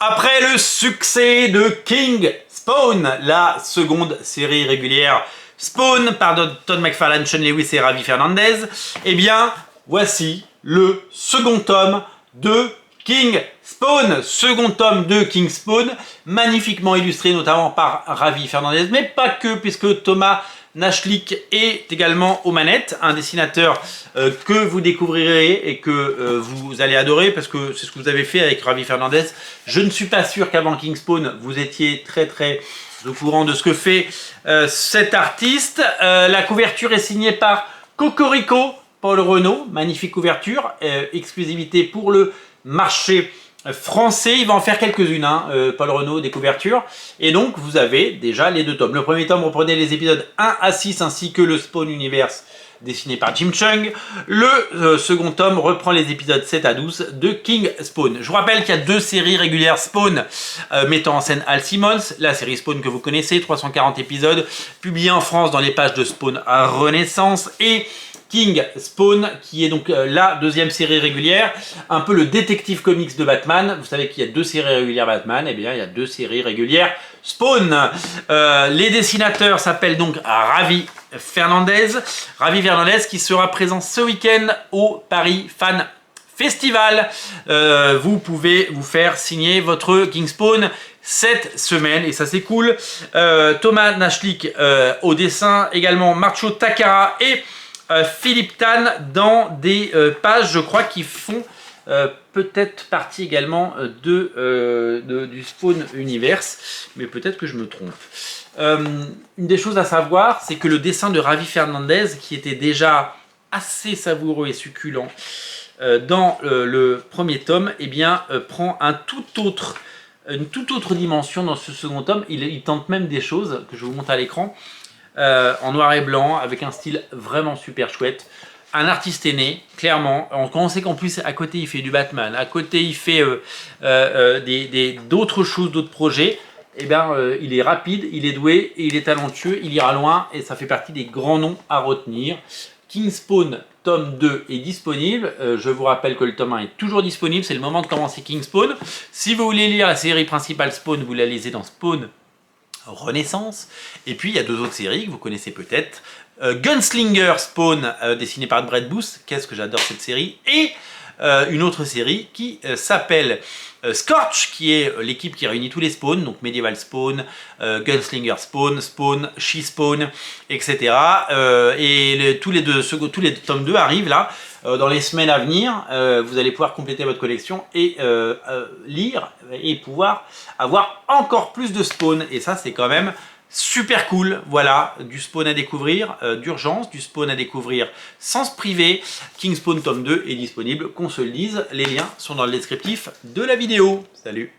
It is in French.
Après le succès de King Spawn, la seconde série régulière Spawn par Todd McFarlane, Sean Lewis et Ravi Fernandez, eh bien, voici le second tome de King Spawn. Second tome de King Spawn, magnifiquement illustré notamment par Ravi Fernandez, mais pas que, puisque Thomas Nachlik est également aux manettes, un dessinateur que vous découvrirez et que vous allez adorer parce que c'est ce que vous avez fait avec Ravi Fernandez. Je ne suis pas sûr qu'avant King Spawn, vous étiez très au courant de ce que fait cet artiste. La couverture est signée par Cocorico, Paul Renaud, magnifique couverture, exclusivité pour le marché français. Il va en faire quelques-unes, Paul Renaud, des couvertures. Et donc, vous avez déjà les deux tomes. Le premier tome reprenait les épisodes 1 à 6 ainsi que le Spawn Universe dessiné par Jim Cheung. Le second tome reprend les épisodes 7 à 12 de King Spawn. Je vous rappelle qu'il y a deux séries régulières Spawn mettant en scène Al Simmons. La série Spawn que vous connaissez, 340 épisodes, publiée en France dans les pages de Spawn à Renaissance. Et King Spawn, qui est donc la deuxième série régulière, un peu le détective comics de Batman. Vous savez qu'il y a deux séries régulières Batman, et bien il y a deux séries régulières Spawn. Les dessinateurs s'appellent donc Ravi Fernandez. Ravi Fernandez qui sera présent ce week-end au Paris Fan Festival. Vous pouvez vous faire signer votre King Spawn cette semaine et ça c'est cool. Thomas Nachlik au dessin, également Marcho Takara et Philippe Tan dans des pages, je crois, qui font peut-être partie également du Spawn Universe, mais peut-être que je me trompe. Une des choses à savoir, c'est que le dessin de Ravi Fernandez, qui était déjà assez savoureux et succulent dans le premier tome, eh bien, prend une toute autre dimension dans ce second tome. Il tente même des choses que je vous montre à l'écran. En noir et blanc, avec un style vraiment super chouette. Un artiste aîné, clairement. On sait qu'en plus, à côté, il fait du Batman. À côté, il fait d'autres choses, d'autres projets. Eh bien, il est rapide, il est doué, et il est talentueux, il ira loin. Et ça fait partie des grands noms à retenir. King Spawn, tome 2 est disponible. Je vous rappelle que le tome 1 est toujours disponible. C'est le moment de commencer King Spawn. Si vous voulez lire la série principale Spawn, vous la lisez dans Spawn Renaissance. Et puis il y a deux autres séries que vous connaissez peut-être. Gunslinger Spawn, dessiné par Brett Booth. Qu'est-ce que j'adore cette série. Et une autre série qui s'appelle Scorch, qui est l'équipe qui réunit tous les Spawns, donc Medieval Spawn, Gunslinger Spawn, Spawn, She-Spawn, etc. Tous les tomes 2 arrivent là, dans les semaines à venir. Vous allez pouvoir compléter votre collection et lire et pouvoir avoir encore plus de Spawn. Et ça, c'est quand même super cool. Voilà, du Spawn à découvrir d'urgence, du Spawn à découvrir sans se priver. King Spawn tome 2 est disponible, qu'on se le dise. Les liens sont dans le descriptif de la vidéo. Salut!